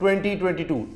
2022,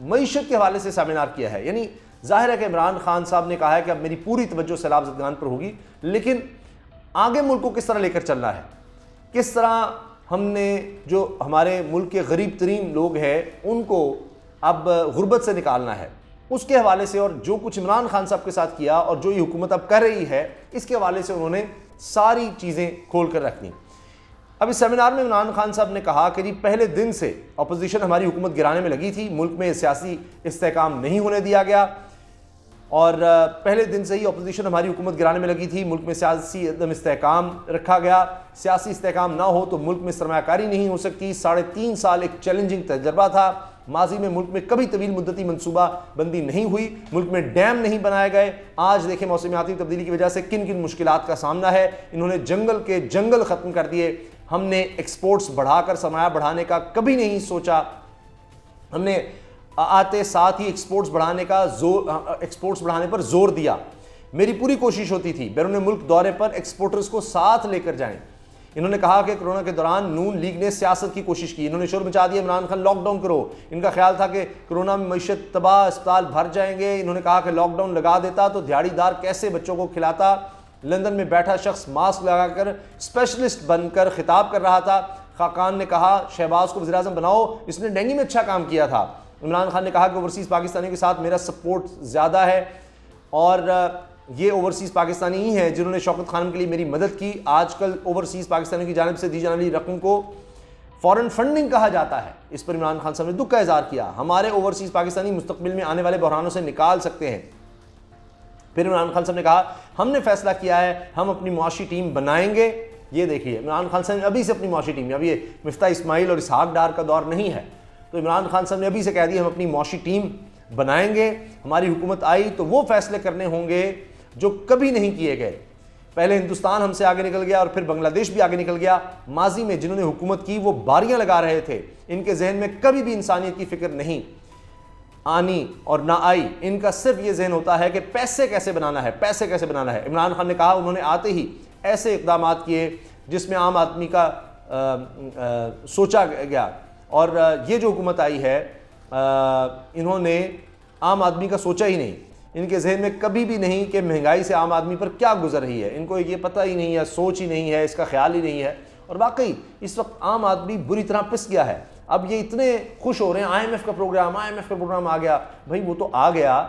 معیشت کے حوالے سے سیمینار کیا ہے. یعنی ظاہر ہے کہ عمران خان صاحب نے کہا ہے کہ اب میری پوری توجہ سیلاب زدگان پر ہوگی، لیکن آگے ملک کو کس طرح لے کر چلنا ہے، کس طرح ہم نے جو ہمارے ملک کے غریب ترین لوگ ہیں ان کو اب غربت سے نکالنا ہے، اس کے حوالے سے، اور جو کچھ عمران خان صاحب کے ساتھ کیا اور جو یہ حکومت اب کر رہی ہے اس کے حوالے سے انہوں نے ساری چیزیں کھول کر رکھ دیں. اب اس سیمینار میں عمران خان صاحب نے کہا کہ جی پہلے دن سے اپوزیشن ہماری حکومت گرانے میں لگی تھی، ملک میں سیاسی استحکام نہیں ہونے دیا گیا، اور پہلے دن سے ہی اپوزیشن ہماری حکومت گرانے میں لگی تھی، ملک میں سیاسی عدم استحکام رکھا گیا. سیاسی استحکام نہ ہو تو ملک میں سرمایہ کاری نہیں ہو سکتی. 3.5 سال ایک چیلنجنگ تجربہ تھا. ماضی میں ملک میں کبھی طویل مدتی منصوبہ بندی نہیں ہوئی، ملک میں ڈیم نہیں بنائے گئے. آج دیکھیں موسمیاتی تبدیلی کی وجہ سے کن کن مشکلات کا سامنا ہے. انہوں نے جنگل کے جنگل ختم کر دیے. ہم نے ایکسپورٹس بڑھا کر سرمایہ بڑھانے کا کبھی نہیں سوچا. ہم نے آتے ساتھ ہی ایکسپورٹس بڑھانے پر زور دیا. میری پوری کوشش ہوتی تھی بیرون ملک دورے پر ایکسپورٹرز کو ساتھ لے کر جائیں. انہوں نے کہا کہ کرونا کے دوران نون لیگ نے سیاست کی کوشش کی. انہوں نے شور مچا دیا عمران خان لاک ڈاؤن کرو. ان کا خیال تھا کہ کرونا میں معیشت تباہ، اسپتال بھر جائیں گے. انہوں نے کہا کہ لاک ڈاؤن لگا دیتا تو دیہڑی دار کیسے بچوں کو کھلاتا. لندن میں بیٹھا شخص ماسک لگا کر اسپیشلسٹ بن کر خطاب کر رہا تھا. خاقان نے کہا شہباز کو وزیر اعظم بناؤ، اس نے ڈینگی میں اچھا کام کیا تھا. عمران خان نے کہا کہ اوورسیز پاکستانیوں کے ساتھ میرا سپورٹ زیادہ ہے، اور یہ اوورسیز پاکستانی ہی ہیں جنہوں نے شوکت خانم کے لیے میری مدد کی. آج کل اوورسیز پاکستانیوں کی جانب سے دی جانے والی رقم کو فورن فنڈنگ کہا جاتا ہے. اس پر عمران خان صاحب نے دکھ کا اظہار کیا. ہمارے اوورسیز پاکستانی مستقبل میں آنے والے بحرانوں سے نکال سکتے ہیں. پھر عمران خان صاحب نے کہا ہم نے فیصلہ کیا ہے ہم اپنی معاشی ٹیم بنائیں گے. یہ دیکھیے عمران خان صاحب نے ابھی سے اپنی معاشی ٹیم، اب یہ مفتاح اسماعیل اور اسحاق ڈار کا دور نہیں ہے، تو عمران خان صاحب نے ابھی سے کہہ دیا ہم اپنی معاشی ٹیم بنائیں گے. ہماری حکومت آئی تو وہ فیصلے کرنے ہوں گے جو کبھی نہیں کیے گئے. پہلے ہندوستان ہم سے آگے نکل گیا اور پھر بنگلہ دیش بھی آگے نکل گیا. ماضی میں جنہوں نے حکومت کی وہ باریاں لگا رہے تھے، ان کے ذہن میں کبھی بھی انسانیت کی فکر نہیں آنی اور نہ آئی. ان کا صرف یہ ذہن ہوتا ہے کہ پیسے کیسے بنانا ہے، پیسے کیسے بنانا ہے. عمران خان نے کہا انہوں نے آتے ہی ایسے اقدامات کیے جس میں عام آدمی کا سوچا گیا، اور یہ جو حکومت آئی ہے انہوں نے عام آدمی کا سوچا ہی نہیں. ان کے ذہن میں کبھی بھی نہیں کہ مہنگائی سے عام آدمی پر کیا گزر رہی ہے. ان کو یہ پتہ ہی نہیں ہے، سوچ ہی نہیں ہے، اس کا خیال ہی نہیں ہے. اور واقعی اس وقت عام آدمی بری طرح پس گیا ہے. اب یہ اتنے خوش ہو رہے ہیں IMF کا پروگرام آ گیا. بھائی وہ تو آ گیا،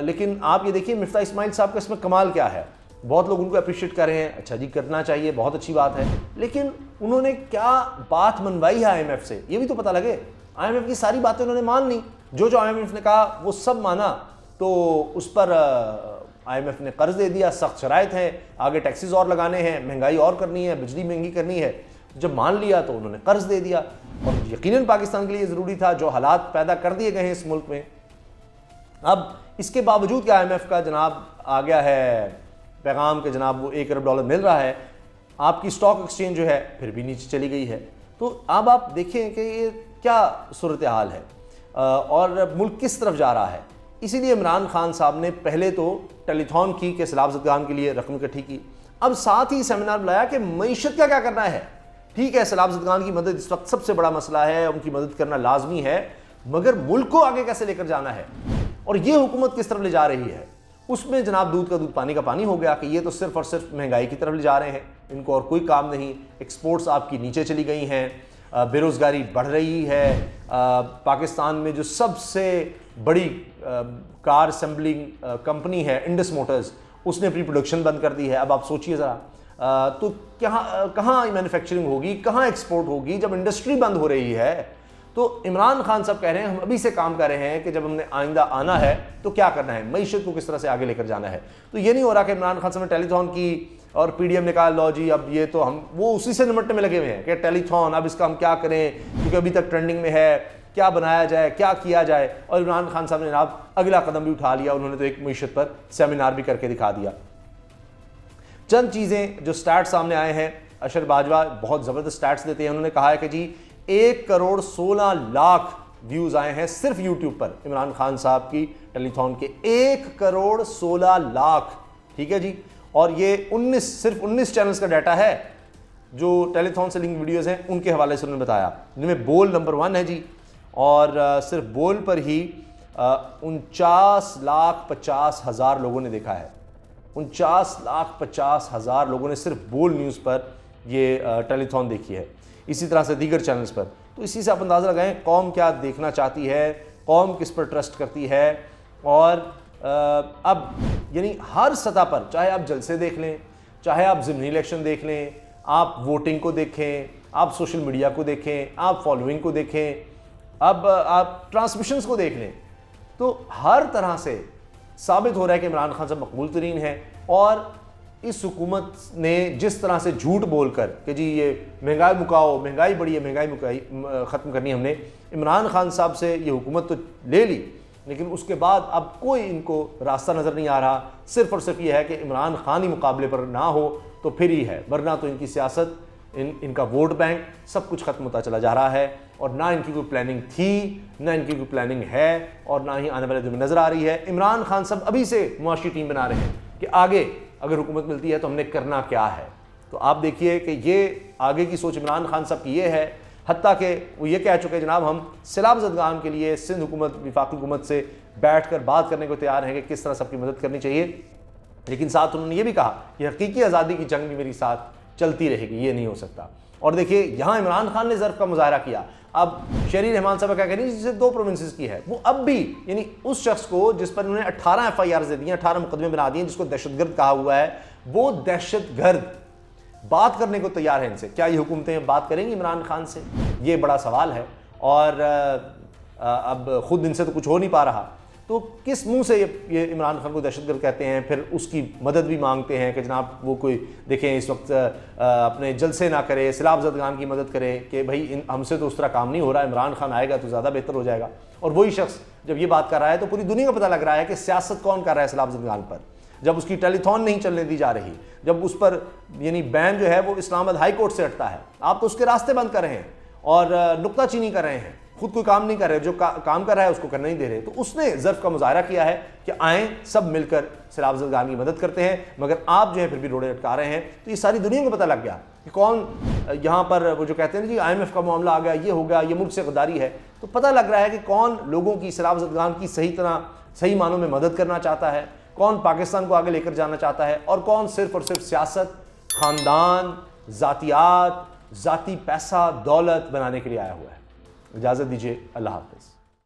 لیکن آپ یہ دیکھیے مفتاح اسماعیل صاحب کا اس میں کمال کیا ہے. بہت لوگ ان کو اپریشیٹ کر رہے ہیں، اچھا جی کرنا چاہیے، بہت اچھی بات ہے، لیکن انہوں نے کیا بات منوائی ہے IMF سے یہ بھی تو پتہ لگے. IMF کی ساری باتیں انہوں نے مان لی، جو IMF نے کہا وہ سب مانا. تو اس پر IMF نے قرض دے دیا. سخت شرائط ہیں، آگے ٹیکسز اور لگانے ہیں، مہنگائی اور کرنی ہے، بجلی مہنگی کرنی ہے. جب مان لیا تو انہوں نے قرض دے دیا، اور یقیناً پاکستان کے لیے ضروری تھا جو حالات پیدا کر دیے گئے ہیں اس ملک میں. اب اس کے باوجود کہ IMF کا جناب آ گیا ہے پیغام کہ جناب وہ $1 ارب مل رہا ہے، آپ کی سٹاک ایکسچینج جو ہے پھر بھی نیچے چلی گئی ہے. تو اب آپ دیکھیں کہ یہ کیا صورتحال ہے اور ملک کس طرف جا رہا ہے. اسی لیے عمران خان صاحب نے پہلے تو ٹیلی تھون کی کہ سیلاب زدگان کے لیے رقم اکٹھی کی، اب ساتھ ہی سیمینار بلایا کہ معیشت کا کیا کرنا ہے. ٹھیک ہے سیلاب زدگان کی مدد اس وقت سب سے بڑا مسئلہ ہے، ان کی مدد کرنا لازمی ہے، مگر ملک کو آگے کیسے لے کر جانا ہے اور یہ حکومت کس طرف لے جا رہی ہے. اس میں جناب دودھ کا دودھ پانی کا پانی ہو گیا کہ یہ تو صرف اور صرف مہنگائی کی طرف لے جا رہے ہیں، ان کو اور کوئی کام نہیں. ایکسپورٹس آپ کی نیچے چلی گئی ہیں، بے روزگاری بڑھ رہی ہے. پاکستان میں جو سب سے بڑی کار اسمبلنگ کمپنی ہے انڈس موٹرز، اس نے اپنی پروڈکشن بند کر دی ہے. اب آپ سوچئے ذرا تو کہاں مینوفیکچرنگ ہوگی، کہاں ایکسپورٹ ہوگی جب انڈسٹری بند ہو رہی ہے. تو عمران خان صاحب کہہ رہے ہیں ہم ابھی سے کام کر رہے ہیں کہ جب ہم نے آئندہ آنا ہے تو کیا کرنا ہے، معیشت کو کس طرح سے آگے لے کر جانا ہے. تو یہ نہیں ہو رہا کہ عمران خان صاحب نے ٹیلی تھون کی اور PDM نے کہا لو جی اب یہ تو ہم وہ اسی سے نمٹنے میں لگے ہوئے ہیں کہ ٹیلی تھون اب اس کا ہم کیا کریں کیونکہ ابھی تک ٹرینڈنگ میں ہے، کیا بنایا جائے، کیا کیا جائے. اور عمران خان صاحب نے جناب اگلا قدم بھی اٹھا لیا، انہوں نے تو ایک معیشت پر سیمینار بھی کر کے دکھا دیا. چند چیزیں جو سٹیٹس سامنے آئے ہیں، اشر باجوہ بہت زبردست سٹیٹس دیتے ہیں. انہوں نے کہا ہے کہ جی 1,16,00,000 ویوز آئے ہیں صرف یوٹیوب پر عمران خان صاحب کی ٹیلی تھون کے، 1,16,00,000. ٹھیک ہے جی، اور یہ صرف 19 چینلز کا ڈیٹا ہے جو ٹیلی تھون سے لنک ویڈیوز ہیں ان کے حوالے سے انہوں نے بتایا، جن میں بول نمبر 1 ہے جی. اور صرف بول پر ہی 49,50,000 لوگوں نے دیکھا ہے. 49,50,000 لوگوں نے صرف بول نیوز پر یہ ٹیلی تھون دیکھی ہے. اسی طرح سے دیگر چینلز پر. تو اسی سے آپ اندازہ لگائیں قوم کیا دیکھنا چاہتی ہے, قوم کس پر ٹرسٹ کرتی ہے. اور اب یعنی ہر سطح پر, چاہے آپ جلسے دیکھ لیں, چاہے آپ ضمنی الیکشن دیکھ لیں, آپ ووٹنگ کو دیکھیں, آپ سوشل میڈیا کو دیکھیں, آپ فالوئنگ کو دیکھیں, اب آپ ٹرانسمیشنز کو دیکھ لیں, تو ہر طرح سے ثابت ہو رہا ہے کہ عمران خان صاحب مقبول ترین ہیں. اور اس حکومت نے جس طرح سے جھوٹ بول کر کہ جی یہ مہنگائی مکاؤ, مہنگائی بڑھی ہے, مہنگائی ختم کرنی ہم نے, عمران خان صاحب سے یہ حکومت تو لے لی, لیکن اس کے بعد اب کوئی ان کو راستہ نظر نہیں آ رہا. صرف اور صرف یہ ہے کہ عمران خان ہی مقابلے پر نہ ہو تو پھر ہی ہے, ورنہ تو ان کی سیاست, ان کا ووٹ بینک سب کچھ ختم ہوتا چلا جا رہا ہے. اور نہ ان کی کوئی پلاننگ تھی, نہ ان کی کوئی پلاننگ ہے, اور نہ ہی آنے والے دن میں نظر آ رہی ہے. عمران خان صاحب ابھی سے معاشی ٹیم بنا رہے ہیں کہ آگے اگر حکومت ملتی ہے تو ہم نے کرنا کیا ہے. تو آپ دیکھیے کہ یہ آگے کی سوچ عمران خان صاحب کی یہ ہے, حتیٰ کہ وہ یہ کہہ چکے جناب ہم سیلاب زدگان کے لیے سندھ حکومت, وفاقی حکومت سے بیٹھ کر بات کرنے کو تیار ہیں کہ کس طرح سب کی مدد کرنی چاہیے. لیکن ساتھ انہوں نے یہ بھی کہا کہ حقیقی آزادی کی جنگ بھی میری ساتھ چلتی رہے گی, یہ نہیں ہو سکتا. اور دیکھیے یہاں عمران خان نے ظرف کا مظاہرہ کیا. اب شہری رحمان صاحب کیا کہہ رہی ہیں جسے 2 پروونسز کی ہے, وہ اب بھی یعنی اس شخص کو جس پر انہوں نے 18 FIRs دے دی ہیں, 18 مقدمے بنا دیے, جس کو دہشت گرد کہا ہوا ہے, وہ دہشت گرد بات کرنے کو تیار ہے ان سے. کیا یہ حکومتیں بات کریں گی عمران خان سے؟ یہ بڑا سوال ہے. اور اب خود ان سے تو کچھ ہو نہیں پا رہا, تو کس منہ سے یہ عمران خان کو دہشت گرد کہتے ہیں, پھر اس کی مدد بھی مانگتے ہیں کہ جناب وہ کوئی دیکھیں اس وقت اپنے جلسے نہ کرے, سیلاب زدگان کی مدد کرے کہ بھائی ہم سے تو اس طرح کام نہیں ہو رہا, عمران خان آئے گا تو زیادہ بہتر ہو جائے گا. اور وہی شخص جب یہ بات کر رہا ہے تو پوری دنیا کو پتہ لگ رہا ہے کہ سیاست کون کر رہا ہے سیلاب زدگان پر. جب اس کی ٹیلی تھون نہیں چلنے دی جا رہی, جب اس پر یعنی بین جو ہے وہ اسلام آباد ہائی کورٹ سے ہٹتا ہے, آپ تو اس کے راستے بند کر رہے ہیں اور نکتہ چینی کر رہے ہیں, خود کوئی کام نہیں کر رہے, جو کام کر رہا ہے اس کو کرنے نہیں دے رہے. تو اس نے ظرف کا مظاہرہ کیا ہے کہ آئیں سب مل کر سیلاب زدگان کی مدد کرتے ہیں, مگر آپ جو ہے پھر بھی روڑے لٹکا رہے ہیں. تو یہ ساری دنیا کو پتہ لگ گیا کہ کون یہاں پر وہ جو کہتے ہیں جی IMF کا معاملہ آ گیا, یہ ہو گیا, یہ ملک سے غداری ہے. تو پتہ لگ رہا ہے کہ کون لوگوں کی سیلاب زدگان کی صحیح معنوں میں مدد کرنا چاہتا ہے, کون پاکستان کو آگے لے کر جانا چاہتا ہے, اور کون صرف اور صرف سیاست, خاندان, ذاتیات, ذاتی پیسہ, دولت بنانے کے لیے آیا ہوا ہے. اجازت دیجیے, اللہ حافظ.